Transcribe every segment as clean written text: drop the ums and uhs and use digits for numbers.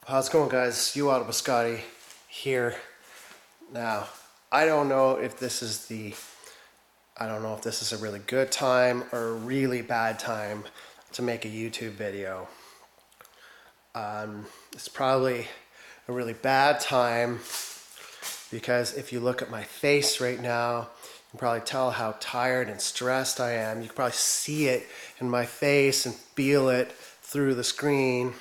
How's it going, guys? You out of Biscotti here. Now, I don't know if this is a really good time or a really bad time to make a YouTube video. It's probably a really bad time because if you look at my face right now, you can probably tell how tired and stressed I am. You can probably see it in my face and feel it through the screen.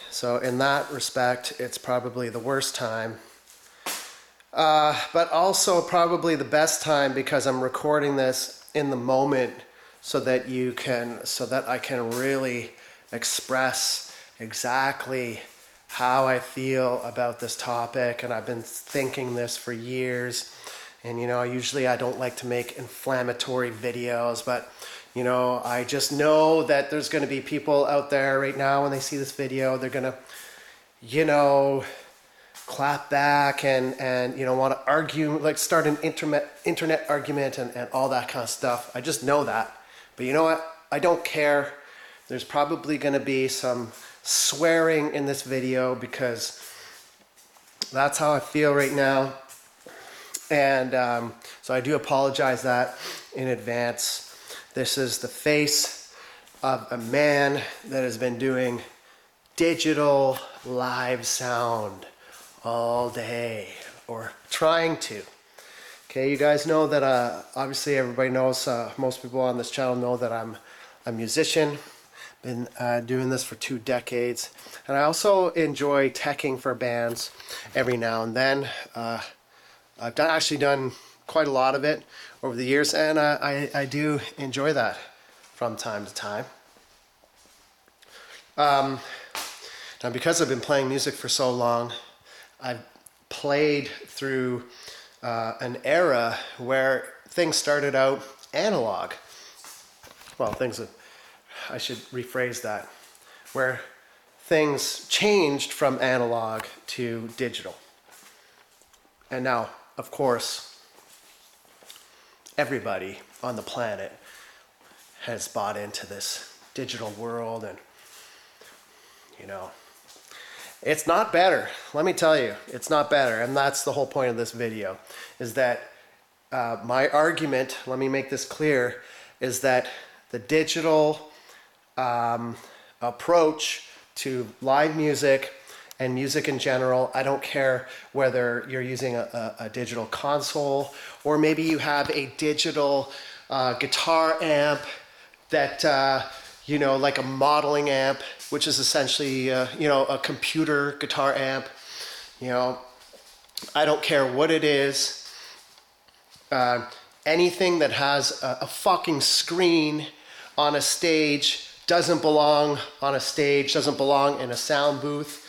So in that respect, it's probably the worst time. But also probably the best time because I'm recording this in the moment so that I can really express exactly how I feel about this topic. And I've been thinking this for years. And usually I don't like to make inflammatory videos, but I just know that there's going to be people out there right now when they see this video, they're going to, clap back and want to argue, like start an internet argument and all that kind of stuff. I just know that. But you know what? I don't care. There's probably going to be some swearing in this video because that's how I feel right now. And so I do apologize that in advance. This is the face of a man that has been doing digital live sound all day, or trying to. Okay, you guys know that obviously everybody knows, most people on this channel know that I'm a musician. Been doing this for 2 decades. And I also enjoy teching for bands every now and then. I've actually done quite a lot of it over the years, and I do enjoy that from time to time. Now, because I've been playing music for so long, I've played through an era where things started out analog. Well, I should rephrase that, where things changed from analog to digital. And now, of course, everybody on the planet has bought into this digital world, and it's not better. Let me tell you, it's not better. And that's the whole point of this video, is that my argument, let me make this clear, is that the digital approach to live music and music in general, I don't care whether you're using a digital console or maybe you have a digital guitar amp that, like a modeling amp, which is essentially, a computer guitar amp. I don't care what it is. Anything that has a fucking screen on a stage doesn't belong on a stage, doesn't belong in a sound booth.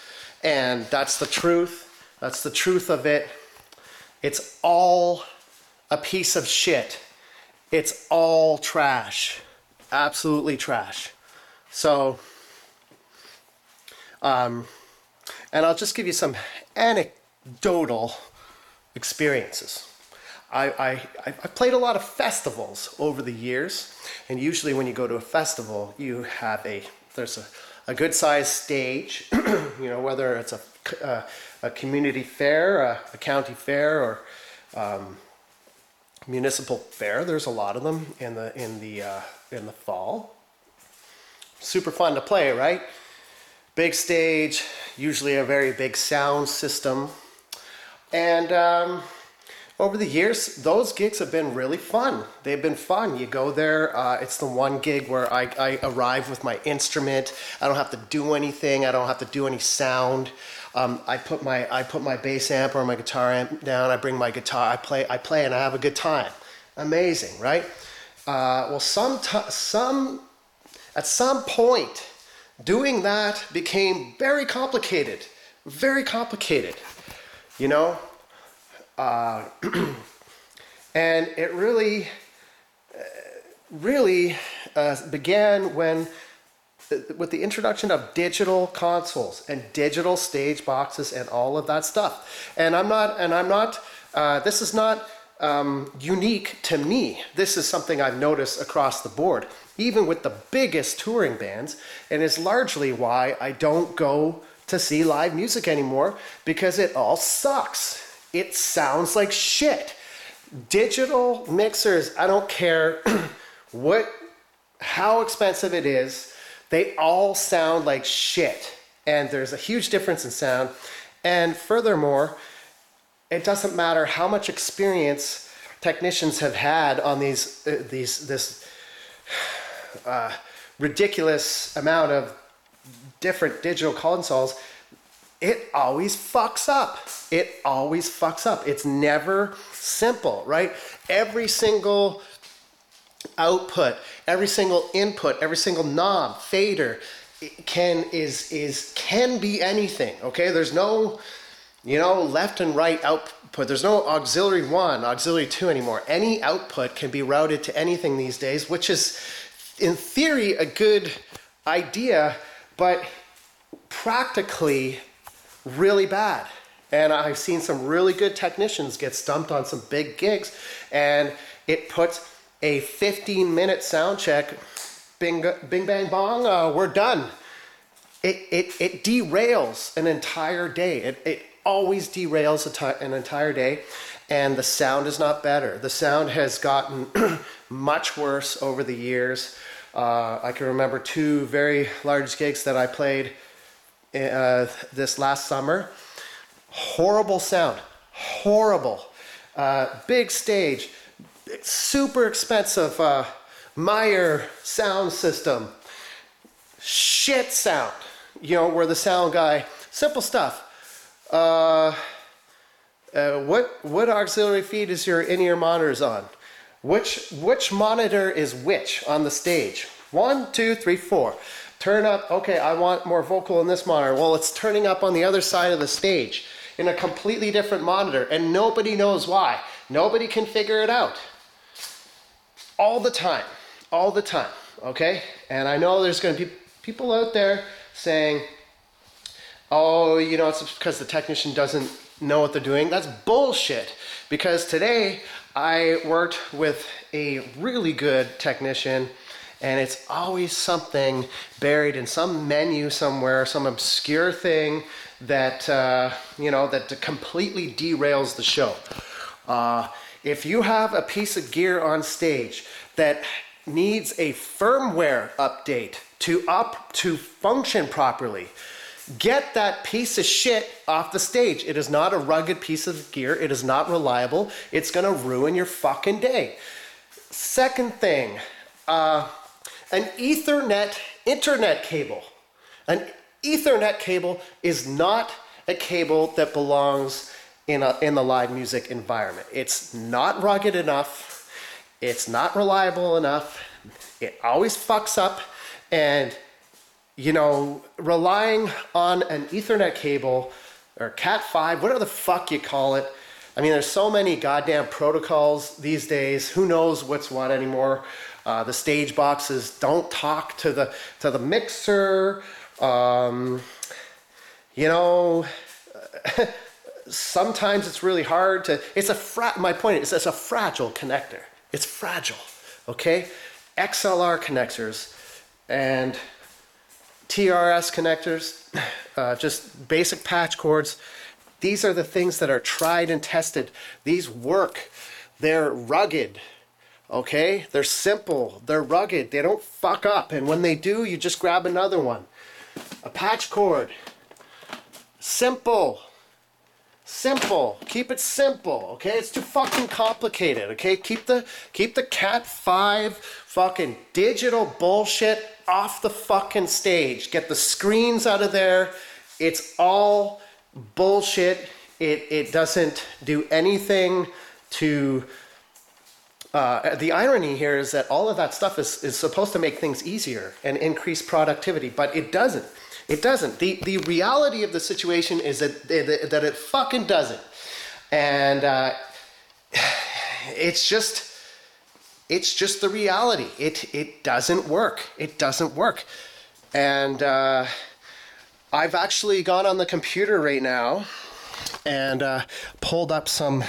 And that's the truth. That's the truth of it. It's all a piece of shit. It's all trash. Absolutely trash. So, and I'll just give you some anecdotal experiences. I played a lot of festivals over the years, and usually when you go to a festival, you have there's a good sized stage, whether it's a community fair, a county fair, or municipal fair. There's a lot of them in the fall. Super fun to play, right? Big stage, usually a very big sound system, and over the years, those gigs have been really fun. They've been fun. You go there, it's the one gig where I arrive with my instrument. I don't have to do anything. I don't have to do any sound. I put my bass amp or my guitar amp down. I bring my guitar. I play, and I have a good time. Amazing, right? Well, at some point, doing that became very complicated. Very complicated. And it really began with the introduction of digital consoles and digital stage boxes and all of that stuff. And this is not unique to me. This is something I've noticed across the board, even with the biggest touring bands, and is largely why I don't go to see live music anymore, because it all sucks. It sounds like shit. Digital mixers, I don't care how expensive it is, they all sound like shit. And there's a huge difference in sound. And furthermore, it doesn't matter how much experience technicians have had on this ridiculous amount of different digital consoles. It always fucks up. It always fucks up. It's never simple, right? Every single output, every single input, every single knob, fader can be anything. Okay, there's no left and right output. There's no auxiliary 1, auxiliary 2 anymore. Any output can be routed to anything these days, which is in theory a good idea, but practically really bad. And I've seen some really good technicians get stumped on some big gigs, and it puts a 15-minute sound check, bing bang bong, we're done. It derails an entire day. It always derails an entire day, and the sound is not better. The sound has gotten much worse over the years. I can remember 2 very large gigs that I played this last summer. Horrible sound, horrible. Big stage, super expensive Meyer sound system. Shit sound, where the sound guy, simple stuff. What auxiliary feed is your in-ear monitors on? Which monitor is which on the stage? 1, 2, 3, 4. Turn up, okay, I want more vocal in this monitor. Well, it's turning up on the other side of the stage in a completely different monitor, and nobody knows why. Nobody can figure it out. All the time, okay? And I know there's going to be people out there saying, oh, it's because the technician doesn't know what they're doing. That's bullshit. Because today I worked with a really good technician, and it's always something buried in some menu somewhere, some obscure thing that, that completely derails the show. If you have a piece of gear on stage that needs a firmware update to function properly, get that piece of shit off the stage. It is not a rugged piece of gear. It is not reliable. It's going to ruin your fucking day. Second thing, an Ethernet internet cable. An Ethernet cable is not a cable that belongs in the live music environment. It's not rugged enough. It's not reliable enough. It always fucks up. And relying on an Ethernet cable or Cat5, whatever the fuck you call it. I mean, there's so many goddamn protocols these days. Who knows what's what anymore? The stage boxes don't talk to the mixer. Sometimes it's really hard to. My point is, it's a fragile connector. It's fragile. Okay, XLR connectors and TRS connectors, just basic patch cords. These are the things that are tried and tested. These work. They're rugged. Okay? They're simple. They're rugged. They don't fuck up. And when they do, you just grab another one. A patch cord. Simple. Simple. Keep it simple. Okay? It's too fucking complicated. Okay? Keep the Cat5 fucking digital bullshit off the fucking stage. Get the screens out of there. It's all bullshit. It doesn't do anything to. The irony here is that all of that stuff is supposed to make things easier and increase productivity, but it doesn't. It doesn't. The reality of the situation is that it fucking doesn't. And it's just the reality. It doesn't work. It doesn't work. And I've actually gone on the computer right now and pulled up some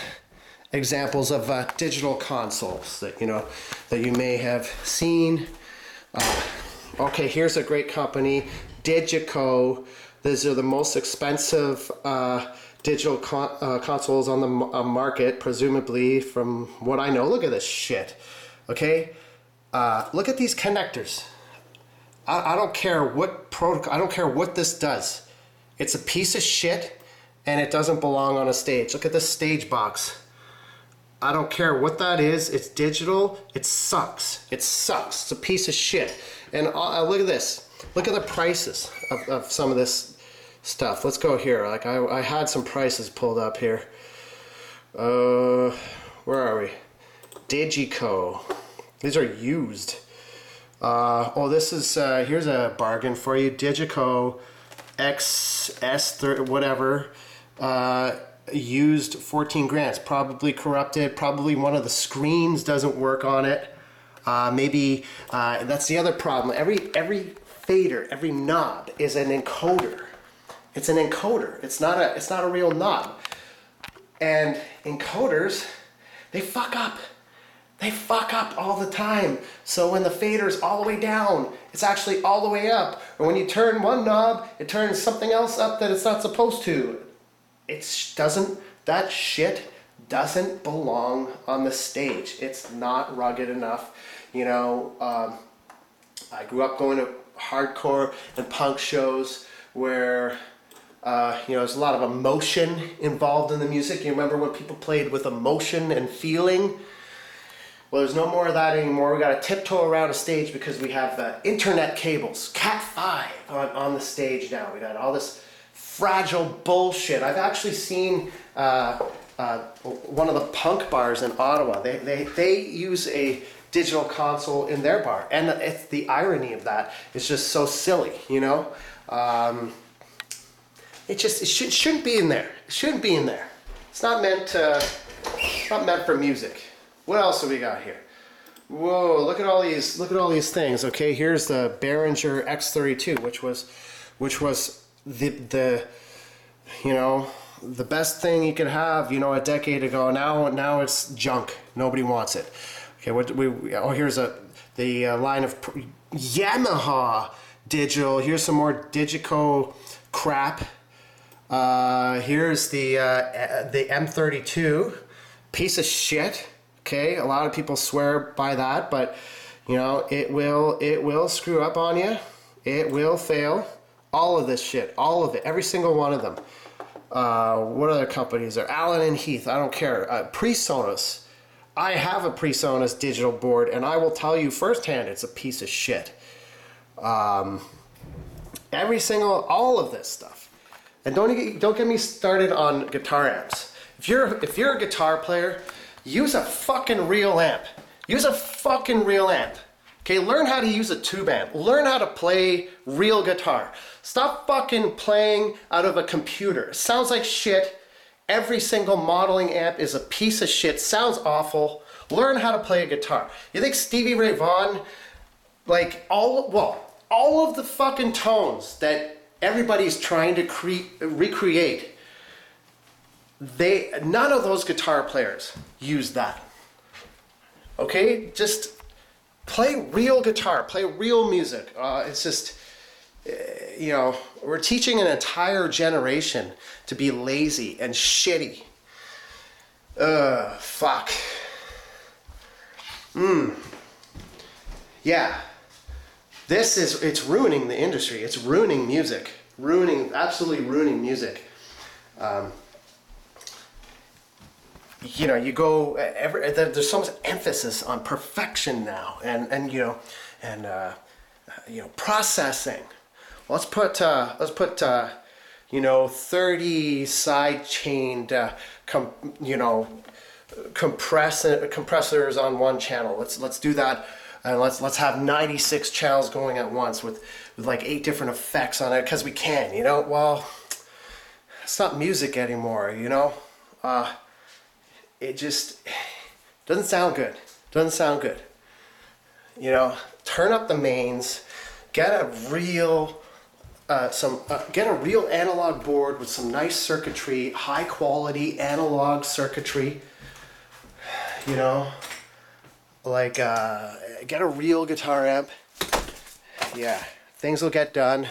examples of digital consoles that that you may have seen. Okay, here's a great company, Digico. These are the most expensive digital consoles on the market, presumably, from what I know. Look at this shit. Okay, look at these connectors. I don't care what protocol. I don't care what this does. It's a piece of shit, and it doesn't belong on a stage. Look at this stage box. I don't care what that is. It's digital. It sucks. It sucks. It's a piece of shit. And look at this. Look at the prices of some of this stuff. Let's go here. Like I had some prices pulled up here. Where are we? Digico. These are used. Oh, this is here's a bargain for you. Digico XS whatever. Used 14 grand. It's probably corrupted. Probably one of the screens doesn't work on it. Maybe that's the other problem. Every fader, every knob is an encoder. It's an encoder. It's not a real knob. And encoders, they fuck up. They fuck up all the time. So when the fader's all the way down, it's actually all the way up. Or when you turn one knob, it turns something else up that it's not supposed to. That shit doesn't belong on the stage. It's not rugged enough. I grew up going to hardcore and punk shows where there's a lot of emotion involved in the music. You remember when people played with emotion and feeling? Well, there's no more of that anymore. We got to tiptoe around a stage because we have internet cables, Cat5 on the stage now. We got all this fragile bullshit. I've actually seen one of the punk bars in Ottawa. They use a digital console in their bar, and it's the irony of that is just so silly. It shouldn't be in there. It shouldn't be in there. It's not meant for music. What else have we got here? Whoa! Look at all these things. Okay, here's the Behringer X32, which was the best thing you could have a decade ago. Now it's junk. Nobody wants it. Okay, here's the line of Yamaha digital. Here's some more Digico crap. Here's the M32, piece of shit. Okay, a lot of people swear by that, but it will screw up on you. It will fail. All of this shit, all of it, every single one of them. What other companies are? Allen and Heath, I don't care. Presonus. I have a Presonus digital board, and I will tell you firsthand, it's a piece of shit. All of this stuff. And don't get me started on guitar amps. If you're a guitar player, use a fucking real amp. Use a fucking real amp. Okay, learn how to use a tube amp. Learn how to play real guitar. Stop fucking playing out of a computer. It sounds like shit. Every single modeling amp is a piece of shit. Sounds awful. Learn how to play a guitar. You think Stevie Ray Vaughan, all of the fucking tones that everybody's trying to recreate, none of those guitar players use that. Okay, just play real guitar, play real music. It's just, we're teaching an entire generation to be lazy and shitty. Fuck. Yeah. It's ruining the industry. It's ruining music. Absolutely ruining music. There's so much emphasis on perfection now, and processing. Let's put 30 side chained compressors on one channel. Let's do that, and let's have 96 channels going at once with like 8 different effects on it because we can. Well, it's not music anymore. It just doesn't sound good. Turn up the mains, get a real analog board with some nice circuitry, high quality analog circuitry. you know, like get a real guitar amp. Yeah, things will get done.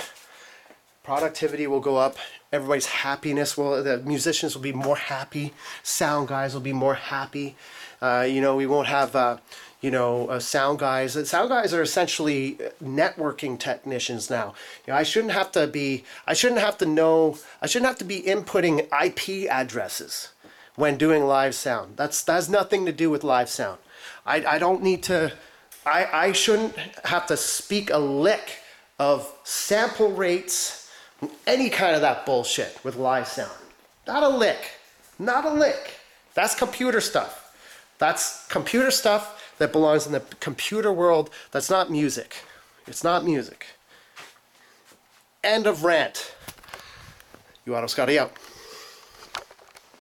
Productivity will go up. Everybody's happiness will, the musicians will be more happy. Sound guys will be more happy. You know, we won't have, you know, sound guys. Sound guys are essentially networking technicians now. You know, I shouldn't have to be inputting IP addresses when doing live sound. That has nothing to do with live sound. I don't need to, I shouldn't have to speak a lick of sample rates, any kind of that bullshit with live sound. Not a lick. Not a lick. That's computer stuff. That's computer stuff that belongs in the computer world. That's not music. It's not music. End of rant. You Auto Scotty out.